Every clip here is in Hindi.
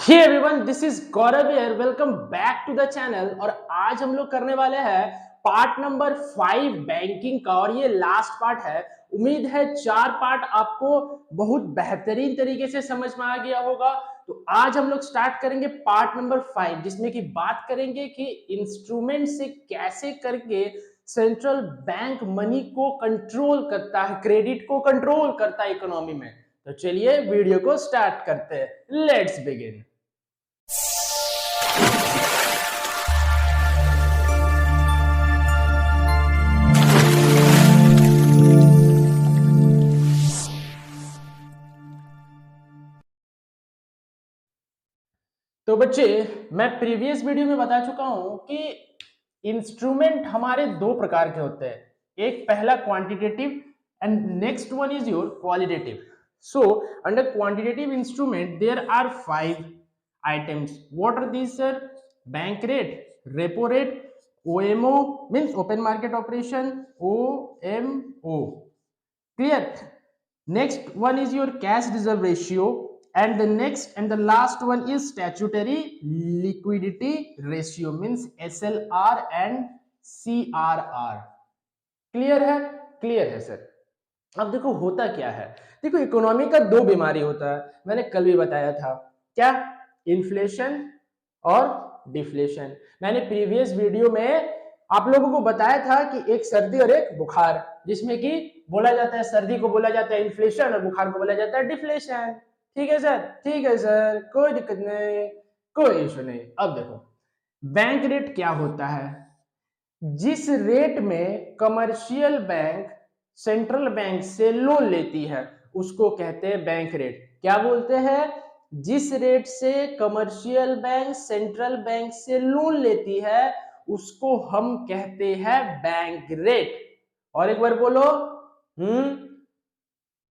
Hey everyone, this is Gaurav here. Welcome back to the channel. और आज हम लोग करने वाले हैं पार्ट नंबर 5 बैंकिंग का, और ये लास्ट पार्ट है। उम्मीद है 4 पार्ट आपको बहुत बेहतरीन तरीके से समझ में आ गया होगा। तो आज हम लोग स्टार्ट करेंगे पार्ट नंबर 5, जिसमें कि बात करेंगे कि इंस्ट्रूमेंट से कैसे करके सेंट्रल बैंक मनी को कंट्रोल करता है, क्रेडिट को कंट्रोल करता है इकोनॉमी में। तो चलिए वीडियो को स्टार्ट करते हैं। Let's begin. तो बच्चे, मैं प्रीवियस वीडियो में बता चुका हूं कि इंस्ट्रूमेंट हमारे दो प्रकार के होते हैं। एक पहला quantitative and next one is your qualitative. So under quantitative instrument there are 5 items. What are these, sir? Bank rate, repo rate, OMO means open market operation, OMO. Clear? Next one is your cash reserve ratio, and the next and the last one is statutory liquidity ratio means SLR and CRR. Clear है? क्लियर है सर। अब देखो होता क्या है। देखो इकोनॉमी का दो बीमारी होता है, मैंने कल भी बताया था। क्या? इन्फ्लेशन और डिफ्लेशन। मैंने प्रीवियस वीडियो में आप लोगों को बताया था कि एक सर्दी और एक बुखार, जिसमें कि बोला जाता है सर्दी को बोला जाता है इन्फ्लेशन और बुखार को बोला जाता है डिफ्लेशन। ठीक है सर? ठीक है सर, कोई दिक्कत नहीं, कोई इशू नहीं। अब देखो बैंक रेट क्या होता है। जिस रेट में कमर्शियल बैंक सेंट्रल बैंक से लोन लेती है उसको कहते हैं बैंक रेट। क्या बोलते हैं? जिस रेट से कमर्शियल बैंक सेंट्रल बैंक से लोन लेती है उसको हम कहते हैं बैंक रेट। और एक बार बोलो।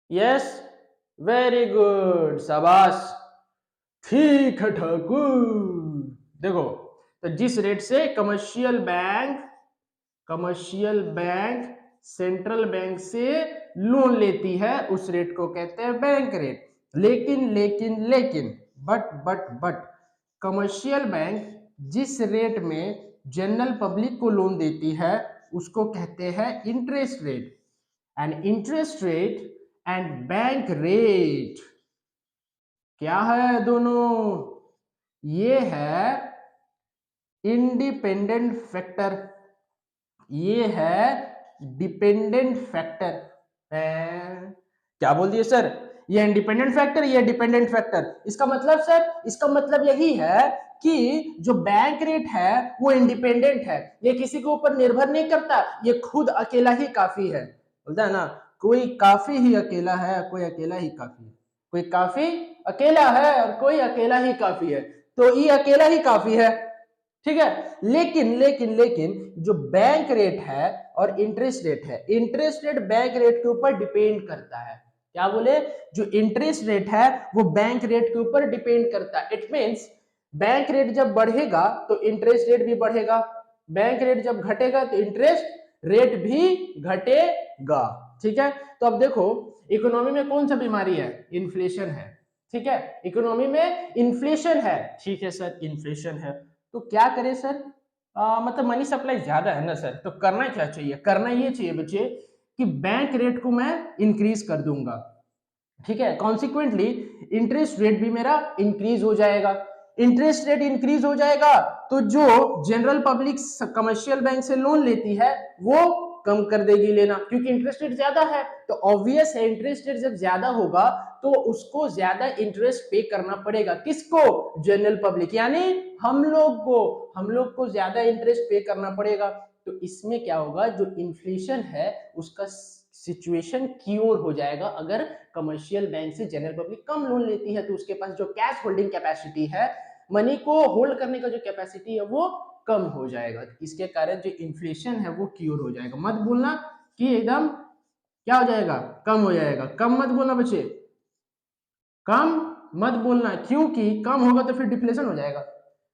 यस, वेरी गुड, शाबाश, ठीक है ठाकुर। देखो, तो जिस रेट से कमर्शियल बैंक सेंट्रल बैंक से लोन लेती है उस रेट को कहते हैं बैंक रेट। लेकिन बट कमर्शियल बैंक जिस रेट में जनरल पब्लिक को लोन देती है उसको कहते हैं interest rate. And interest rate and bank rate क्या है दोनों? ये है इंडिपेंडेंट फैक्टर, ये है डिपेंडेंट फैक्टर। क्या बोल दिए सर? ये इंडिपेंडेंट फैक्टर, ये डिपेंडेंट फैक्टर। इसका मतलब सर, इसका मतलब यही है कि जो बैंक रेट है वो इंडिपेंडेंट है, ये किसी के ऊपर निर्भर नहीं करता, ये खुद अकेला ही काफी है। बोलता है ना, कोई काफी ही अकेला है, कोई अकेला ही काफी है। कोई काफी अकेला है और कोई अकेला ही काफी है, तो ये अकेला ही काफी है। ठीक है। लेकिन जो बैंक रेट है और इंटरेस्ट रेट है, इंटरेस्ट रेट बैंक रेट के ऊपर डिपेंड करता है। क्या बोले? जो इंटरेस्ट रेट है वो बैंक रेट के ऊपर डिपेंड करता है। इट मींस बैंक रेट जब बढ़ेगा तो इंटरेस्ट रेट भी बढ़ेगा, बैंक रेट जब घटेगा तो इंटरेस्ट रेट भी घटेगा। ठीक है। तो अब देखो इकोनॉमी में कौन सा बीमारी है? इन्फ्लेशन है। ठीक है, इकोनॉमी में इन्फ्लेशन है। ठीक है सर, इन्फ्लेशन है तो क्या करें सर? मतलब मनी सप्लाई ज्यादा है ना सर, तो करना क्या चाहिए? करना ये चाहिए बच्चे कि बैंक रेट को मैं इंक्रीज कर दूंगा। ठीक है, कॉन्सिक्वेंटली इंटरेस्ट रेट भी मेरा इंक्रीज हो जाएगा। इंटरेस्ट रेट इंक्रीज हो जाएगा तो जो जनरल पब्लिक कमर्शियल बैंक से लोन लेती है वो कम कर देगी लेना, क्योंकि इंटरेस्ट रेट ज्यादा है। तो ऑब्वियस है इंटरेस्ट रेट जब ज्यादा होगा तो उसको ज्यादा इंटरेस्ट पे करना पड़ेगा। किसको? जनरल पब्लिक, यानी हम लोग को ज्यादा इंटरेस्ट पे करना पड़ेगा। तो इसमें क्या होगा, जो इन्फ्लेशन है उसका सिचुएशन क्योर हो जाएगा। अगर कमर्शियल बैंक से जनरल पब्लिक कम लोन लेती है तो उसके पास जो कैश होल्डिंग कैपेसिटी है, मनी को होल्ड करने का जो कैपेसिटी है वो कम हो जाएगा। इसके कारण जो इन्फ्लेशन है वो क्योर हो जाएगा। मत बोलना कि एकदम क्या हो जाएगा, कम हो जाएगा। कम मत बोलना बच्चे, कम मत बोलना, क्योंकि कम होगा तो फिर डिफ्लेशन हो जाएगा।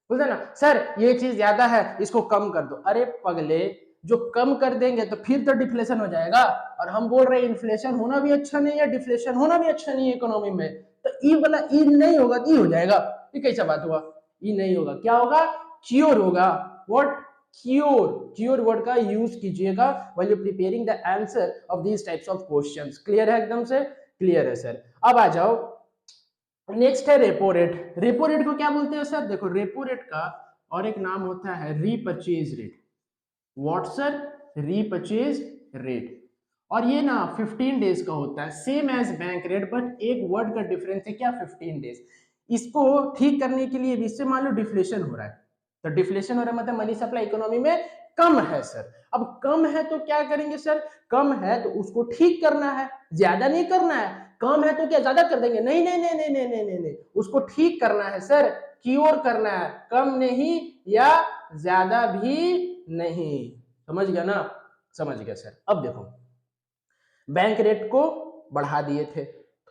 बोलते ना सर ये चीज ज्यादा है इसको कम कर दो। अरे पगले, जो कम कर देंगे तो फिर तो डिफ्लेशन हो जाएगा। और हम बोल रहे हैं इन्फ्लेशन होना भी अच्छा नहीं है, डिफ्लेशन होना भी अच्छा नहीं है इकोनॉमी में। तो ई वाला ई नहीं होगा तो ई हो जाएगा। ये कैसा बात हुआ, ये नहीं होगा, क्या होगा, क्योर होगा। व्हाट, क्योर, क्योर वर्ड का यूज कीजिएगा while you preparing the answer of these types of questions. Clear है, एकदम से क्लियर है सर। अब आ जाओ, नेक्स्ट है रेपो रेट। रेपो रेट को क्या बोलते हैं सर, देखो रेपो रेट का और एक नाम होता है repurchase rate. What sir, repurchase rate. और ये ना 15 डेज का होता है, same as bank rate, but एक वर्ड का डिफरेंस है, क्या, 15 डेज। इसको ठीक करने के लिए इससे मान लो डिफ्लेशन हो रहा है, तो डिफ्लेशन हो रहा है मतलब मनी सप्लाई इकोनॉमी में कम है सर। अब कम है तो क्या करेंगे सर, कम है तो उसको ठीक करना है, ज्यादा नहीं करना है। कम है तो क्या ज्यादा कर देंगे, नहीं नहीं नहीं नहीं नहीं नहीं नहीं, नहीं। उसको ठीक करना है सर, क्योर करना है, कम नहीं या ज्यादा भी नहीं। समझ गया ना, समझ गया सर। अब देखो, बैंक रेट को बढ़ा दिए थे,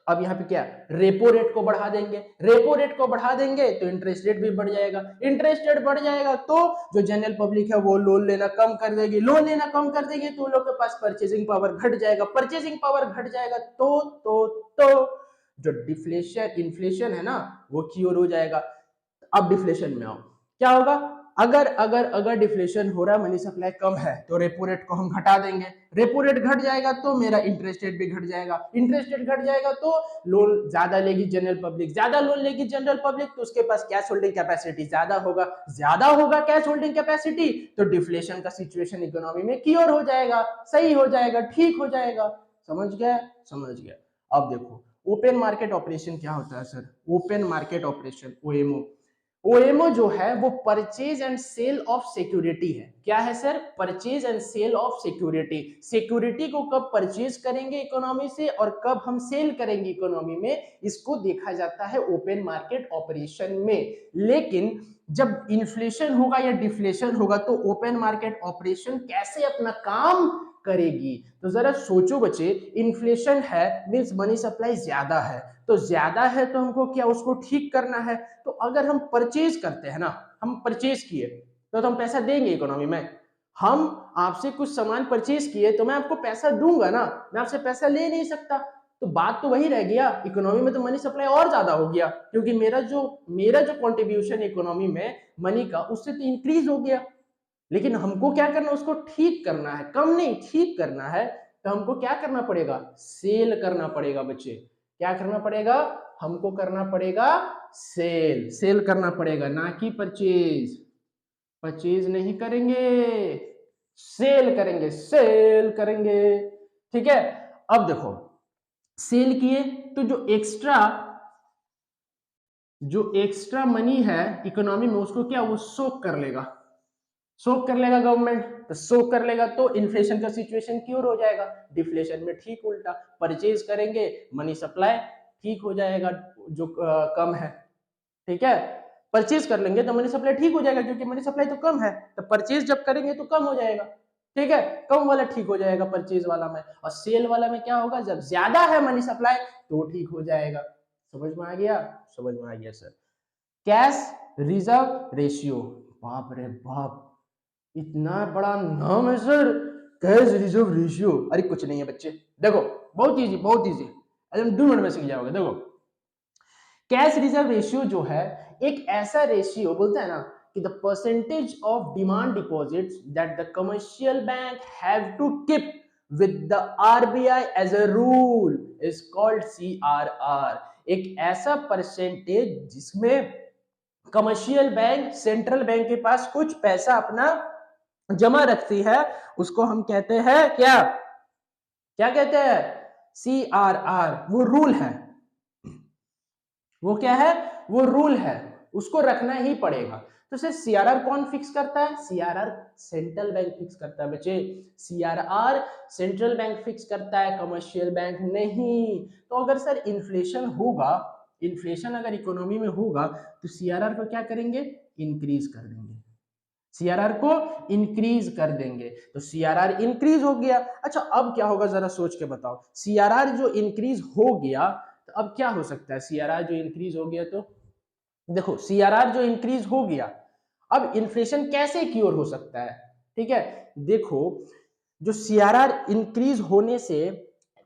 अब यहाँ पे क्या, रेपो रेट को बढ़ा देंगे। रेपो रेट को बढ़ा देंगे तो इंटरेस्ट रेट भी बढ़ जाएगा, इंटरेस्ट रेट बढ़ जाएगा तो जो जनरल पब्लिक है वो लोन लेना कम कर देगी, लोन लेना कम कर देगी तो लोग के पास परचेजिंग पावर घट जाएगा, परचेजिंग पावर घट जाएगा तो जो डिफ्लेशन इन्फ्लेशन है ना वो क्योर हो जाएगा। अब डिफ्लेशन में आओ, क्या होगा, अगर अगर अगर डिफ्लेशन हो रहा है, मनी सप्लाई कम है, तो रेपो रेट को हम घटा देंगे, रेपो रेट घट जाएगा तो मेरा इंटरेस्ट रेट भी घट जाएगा, इंटरेस्ट रेट घट जाएगा तो लोन ज्यादा लेगी जनरल पब्लिक, ज्यादा लोन लेगी जनरल पब्लिक तो उसके पास कैश होल्डिंग कैपेसिटी ज्यादा होगा कैश होल्डिंग कैपेसिटी, तो डिफ्लेशन का सिचुएशन इकोनॉमी में क्योर हो जाएगा, सही हो जाएगा, ठीक हो जाएगा। समझ गया, समझ गया। अब देखो, ओपन मार्केट ऑपरेशन क्या होता है sir, open market operation, OMO. OMO जो है वो purchase and sale of security है। क्या है sir, purchase and sale of security. Security को कब परचेज करेंगे इकोनॉमी से और कब हम सेल करेंगे इकोनॉमी में, इसको देखा जाता है ओपन मार्केट ऑपरेशन में। लेकिन जब इन्फ्लेशन होगा या डिफ्लेशन होगा तो ओपन मार्केट ऑपरेशन कैसे अपना काम करेगी, तो जरा सोचो बच्चे, इन्फ्लेशन है मींस मनी सप्लाई ज्यादा है, तो ज्यादा है तो हमको क्या उसको ठीक करना है। तो अगर हम परचेज करते हैं ना, हम परचेज किए तो हम पैसा देंगे इकोनॉमी में, हम आपसे कुछ सामान परचेज किए तो मैं आपको पैसा दूंगा ना, मैं आपसे पैसा ले नहीं सकता, तो बात तो वही रह गया, इकोनॉमी में तो मनी सप्लाई और ज्यादा हो गया क्योंकि मेरा जो कंट्रीब्यूशन इकोनॉमी में मनी का उससे तो इंक्रीज हो गया। लेकिन हमको क्या करना, उसको ठीक करना है, कम नहीं ठीक करना है, तो हमको क्या करना पड़ेगा, सेल करना पड़ेगा बच्चे। क्या करना पड़ेगा, हमको करना पड़ेगा सेल, सेल करना पड़ेगा, ना कि परचेज। परचेज नहीं करेंगे, सेल करेंगे, सेल करेंगे। ठीक है, अब देखो, सेल किए तो जो एक्स्ट्रा मनी है इकोनॉमी में उसको क्या, वो सोक कर लेगा, सोक कर लेगा गवर्नमेंट, तो सोक कर लेगा तो इन्फ्लेशन का सिचुएशन क्योर हो जाएगा, डिफ्लेशन में ठीक उल्टा, परचेज करेंगे मनी सप्लाई ठीक हो जाएगा जो कम है। ठीक है, परचेज कर लेंगे तो मनी सप्लाई ठीक हो जाएगा क्योंकि मनी सप्लाई तो कम है, तो परचेज जब करेंगे तो कम हो जाएगा। ठीक है, कम वाला ठीक हो जाएगा परचेज वाला में, और सेल वाला में क्या होगा, जब ज्यादा है मनी सप्लाई तो ठीक हो जाएगा। समझ में आ गया, समझ में आ गया सर। कैश रिजर्व रेशियो, बाप रे बाप, इतना बड़ा नाम है सर, कैश रिजर्व रेशियो। अरे कुछ नहीं है बच्चे, देखो बहुत इजी, बहुत इजी, एकदम 2 मिनट में सीख जाओगे। देखो, कैश रिजर्व रेशियो जो है एक ऐसा रेशियो बोलते हैं ना कि the percentage of demand deposits that the commercial bank have to keep with the RBI as a rule is called CRR. एक ऐसा परसेंटेज जिसमें कमर्शियल बैंक सेंट्रल बैंक के पास कुछ पैसा अपना जमा रखती है, उसको हम कहते हैं क्या, क्या कहते हैं, सीआरआर। वो रूल है, वो क्या है, वो रूल है, उसको रखना ही पड़ेगा। तो सर सीआरआर कौन फिक्स करता है, सीआरआर सेंट्रल बैंक फिक्स करता है बच्चे, सीआरआर सेंट्रल बैंक फिक्स करता है, कमर्शियल बैंक नहीं। तो अगर सर इन्फ्लेशन होगा, इन्फ्लेशन अगर इकोनॉमी में होगा तो सीआरआर को क्या करेंगे, इंक्रीज कर देंगे, सीआरआर को इंक्रीज कर देंगे, तो सीआरआर इंक्रीज हो गया। अच्छा अब क्या होगा जरा सोच के बताओ, सीआरआर जो इंक्रीज हो गया तो अब क्या हो सकता है, सीआरआर जो इंक्रीज हो गया तो देखो, सीआरआर जो इंक्रीज हो गया, अब इन्फ्लेशन कैसे क्योर हो सकता है। ठीक है, देखो जो सीआरआर इंक्रीज होने से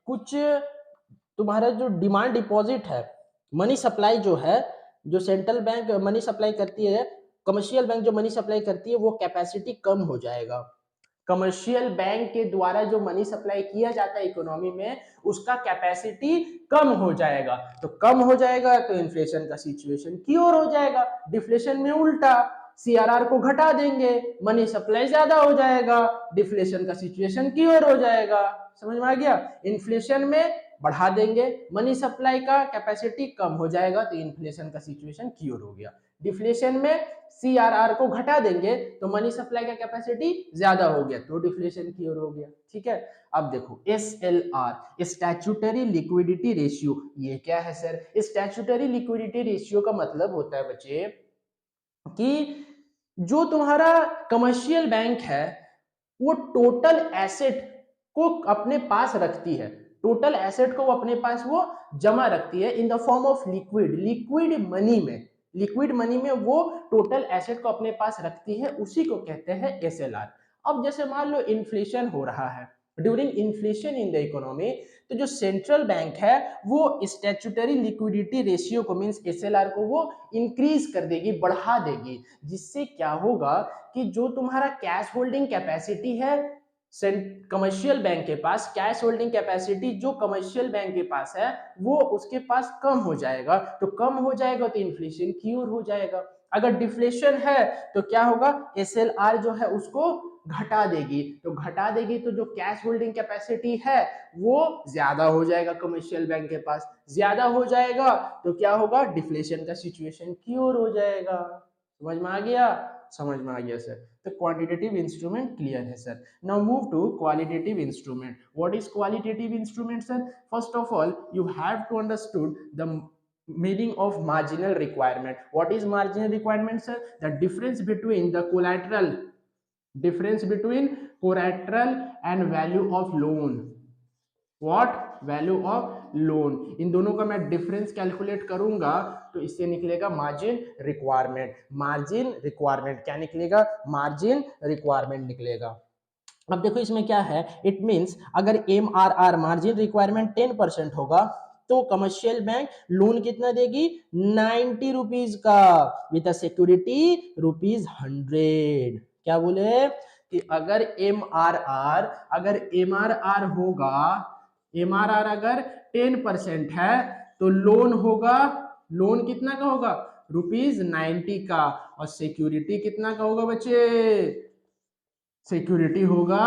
कुछ तुम्हारा जो डिमांड डिपॉजिट है, मनी सप्लाई जो है जो सेंट्रल बैंक मनी सप्लाई करती है, कमर्शियल बैंक जो मनी सप्लाई करती है वो कैपेसिटी कम हो जाएगा। कमर्शियल बैंक के द्वारा जो मनी सप्लाई किया जाता है इकोनॉमी में, उसका कैपेसिटी कम हो जाएगा। तो कम हो जाएगा तो इन्फ्लेशन का सिचुएशन क्योर हो जाएगा। डिफ्लेशन में उल्टा, सीआरआर को घटा देंगे, मनी सप्लाई ज्यादा हो जाएगा, डिफ्लेशन का सिचुएशन क्योर हो जाएगा। समझ में आ गया। इन्फ्लेशन में बढ़ा देंगे, मनी सप्लाई का कैपेसिटी कम हो जाएगा तो इन्फ्लेशन का सिचुएशन क्योर हो गया। डिफ्लेशन में सीआरआर को घटा देंगे तो मनी सप्लाई का कैपेसिटी ज्यादा हो गया तो डिफ्लेशन क्योर हो गया। ठीक है। अब देखो एसएलआर, स्टैट्यूटरी लिक्विडिटी रेशियो, ये क्या है सर? स्टैट्यूटरी लिक्विडिटी रेशियो का मतलब होता है बच्चे कि जो तुम्हारा कमर्शियल बैंक है वो टोटल एसेट को अपने पास रखती है, टोटल एसेट को अपने पास वो जमा रखती है in the form of liquid money में, लिक्विड मनी में वो टोटल एसेट को अपने पास रखती है, उसी को कहते हैं एसएलआर। अब जैसे मान लो इन्फ्लेशन हो रहा है, during inflation in the economy, तो जो सेंट्रल बैंक है वो स्टैट्यूटरी लिक्विडिटी रेशियो को मींस एसएलआर को वो इंक्रीज कर देगी, बढ़ा देगी, जिससे क्या होगा कि जो तुम्हारा कैश होल्डिंग कैपेसिटी है कमर्शियल बैंक के पास, कैश होल्डिंग कैपेसिटी जो कमर्शियल बैंक के पास है वो उसके पास कम हो जाएगा, तो कम हो जाएगा तो इन्फ्लेशन क्योर हो जाएगा। अगर डिफ्लेशन है तो क्या होगा, एसएलआर जो है उसको घटा देगी, तो घटा देगी तो जो कैश होल्डिंग कैपेसिटी है वो ज्यादा हो जाएगा, कमर्शियल बैंक के पास ज्यादा हो जाएगा तो क्या होगा, डिफ्लेशन का सिचुएशन क्योर हो जाएगा। समझ में आ गया? समझ में आ गया सर। तो क्वांटिटेटिव इंस्ट्रूमेंट क्लियर है sir. Now move to qualitative instrument. What is qualitative instrument sir? First of all you have to understood the meaning of marginal requirement. What is marginal requirement sir? The difference between the collateral, difference between collateral and value of loan. What? Value of loan, इन दोनों का मैं डिफरेंस कैलकुलेट करूंगा तो इससे निकलेगा मार्जिन रिक्वायरमेंट। मार्जिन रिक्वायरमेंट क्या निकलेगा? मार्जिन रिक्वायरमेंट निकलेगा। अब देखो इसमें क्या है, इट मींस अगर एमआरआर मार्जिन रिक्वायरमेंट 10% होगा तो कमर्शियल बैंक लोन कितना देगी, 90 रुपीज का, विद सिक्योरिटी ₹100। क्या बोले कि अगर एमआरआर होगा, एमआरआर अगर 10% है तो लोन होगा, लोन कितना का होगा, ₹90 का, और सिक्योरिटी कितना का होगा बच्चे, सिक्योरिटी होगा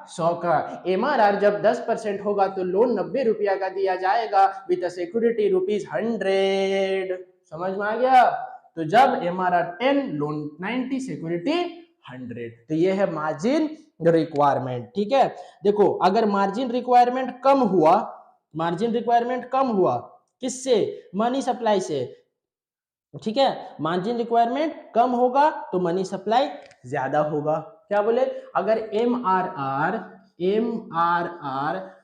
100 का। एमआरआर जब 10% होगा तो लोन 90 रुपया का दिया जाएगा विद सिक्योरिटी ₹100। समझ में आ गया? तो जब एमआरआर 10, लोन 90, सिक्योरिटी 100, तो ये है मार्जिन रिक्वायरमेंट। ठीक है। देखो अगर मार्जिन रिक्वायरमेंट कम हुआ, मार्जिन रिक्वायरमेंट कम हुआ किससे, मनी सप्लाई से। ठीक है। मार्जिन रिक्वायरमेंट कम होगा तो मनी सप्लाई ज्यादा होगा। क्या बोले, अगर एमआरआर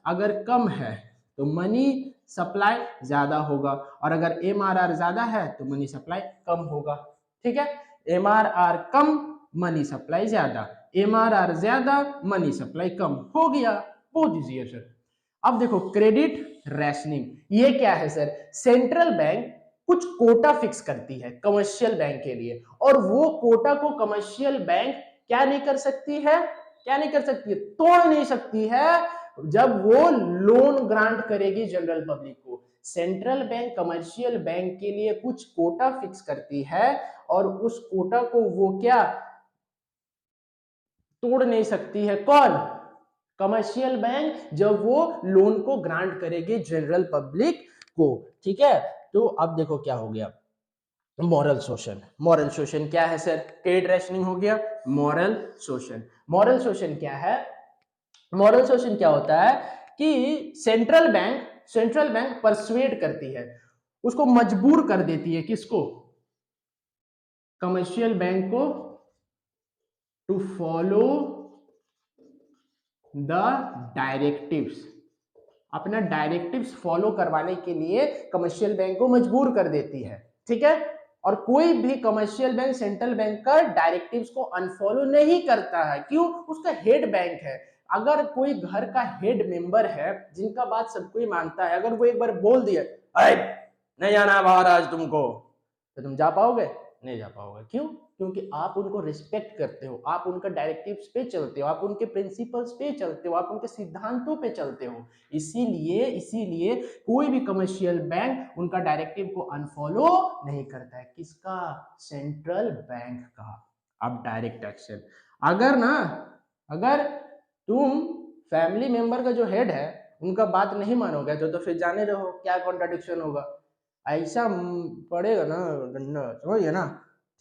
अगर कम है तो मनी सप्लाई ज्यादा होगा, और अगर एमआरआर ज्यादा है तो मनी सप्लाई कम होगा। ठीक है। एमआरआर कम, मनी सप्लाई ज्यादा, एमआरआर ज्यादा, मनी सप्लाई कम, हो गया। बहुत इजी है सर। अब देखो क्रेडिट रैशनिंग, ये क्या है सर? सेंट्रल बैंक कुछ कोटा फिक्स करती है कमर्शियल बैंक के लिए, और वो कोटा को कमर्शियल बैंक क्या नहीं कर सकती है, क्या नहीं कर सकती है, तोड़ नहीं सकती है। जब वो लोन ग्रांट करेगी जनरल पब्लिक को, सेंट्रल बैंक कमर्शियल बैंक के लिए कुछ कोटा फिक्स करती है, और उस कोटा को वो क्या तोड़ नहीं सकती है। कौन? कमर्शियल बैंक, जब वो लोन को ग्रांट करेगी जनरल पब्लिक को। ठीक है। तो अब देखो क्या हो गया, मॉरल शोषण। मॉरल शोषण क्या है सर? क्रेडिट रैशनिंग हो गया, मॉरल शोषण। मॉरल शोषण क्या है? मॉरल शोषण क्या होता है कि सेंट्रल बैंक परसुएड करती है, उसको मजबूर कर देती है, किसको, कमर्शियल बैंक को, टू फॉलो द डायरेक्टिव्स, अपना डायरेक्टिव्स फॉलो करवाने के लिए कमर्शियल बैंक को मजबूर कर देती है। ठीक है। और कोई भी कमर्शियल बैंक सेंट्रल बैंक का डायरेक्टिव्स को अनफॉलो नहीं करता है। क्यों? उसका हेड बैंक है। अगर कोई घर का हेड मेंबर है जिनका बात सब कोई मानता है, अगर वो एक बार बोल दिया नहीं जाना बाहर आज तुमको, तो तुम जा पाओगे? नहीं जा पाओगे। क्यों? क्योंकि आप उनको रिस्पेक्ट करते हो, आप उनका डायरेक्टिव्स पे चलते हो, आप उनके प्रिंसिपल्स पे चलते हो, आप उनके सिद्धांतों पे चलते हो। इसीलिए कोई भी कमर्शियल बैंक उनका डायरेक्टिव को अनफॉलो नहीं करता है। किसका? सेंट्रल बैंक का। अब डायरेक्ट एक्शन, अगर तुम फैमिली मेंबर का जो हेड है उनका बात नहीं मानोगे तो फिर जाने रहो, क्या कॉन्ट्राडिक्शन होगा, ऐसा पड़ेगा ना डंडा, समझिए ना।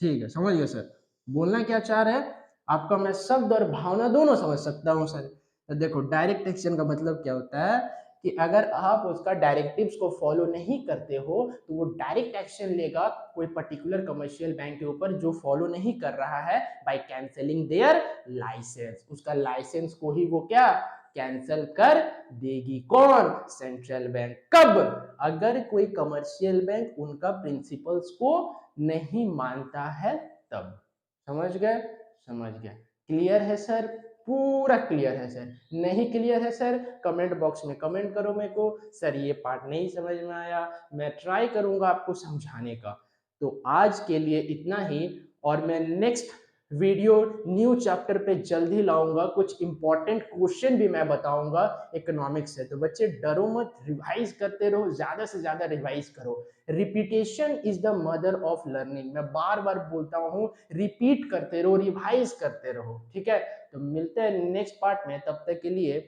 ठीक है, समझ गए सर। बोलना क्या चाह रहे हैं आपका, मैं शब्द और भावना दोनों समझ सकता हूँ सर। तो देखो डायरेक्ट एक्शन का मतलब क्या होता है कि अगर आप उसका डायरेक्टिव्स को फॉलो नहीं करते हो तो वो डायरेक्ट एक्शन लेगा कोई पर्टिकुलर कमर्शियल बैंक के ऊपर जो फॉलो नहीं कर रहा है, बाय कैंसिलिंग देयर लाइसेंस। उसका लाइसेंस को ही वो क्या कैंसिल कर देगी। कौन? Central bank. कब? अगर कोई कमर्शियल बैंक उनका प्रिंसिपल्स को नहीं मानता है तब। समझ गए? समझ गए। क्लियर है सर? पूरा क्लियर है सर? नहीं क्लियर है सर? कमेंट बॉक्स में कमेंट करो मेरे को, सर ये पार्ट नहीं समझ में आया, मैं ट्राई करूंगा आपको समझाने का। तो आज के लिए इतना ही, और मैं नेक्स्ट वीडियो न्यू चैप्टर पे जल्द ही लाऊंगा। कुछ इंपॉर्टेंट क्वेश्चन भी मैं बताऊंगा इकोनॉमिक्स से। तो बच्चे डरो मत, रिवाइज करते रहो, ज्यादा से ज्यादा रिवाइज करो। Repetition is the mother of learning. मैं बार बार बोलता हूँ, रिपीट करते रहो, रिवाइज करते रहो, ठीक है। तो मिलते हैं नेक्स्ट पार्ट में, तब तक के लिए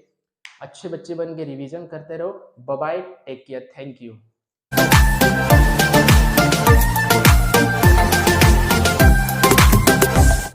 अच्छे बच्चे बन के रिवीजन करते रहो। Bye bye, take care, thank you.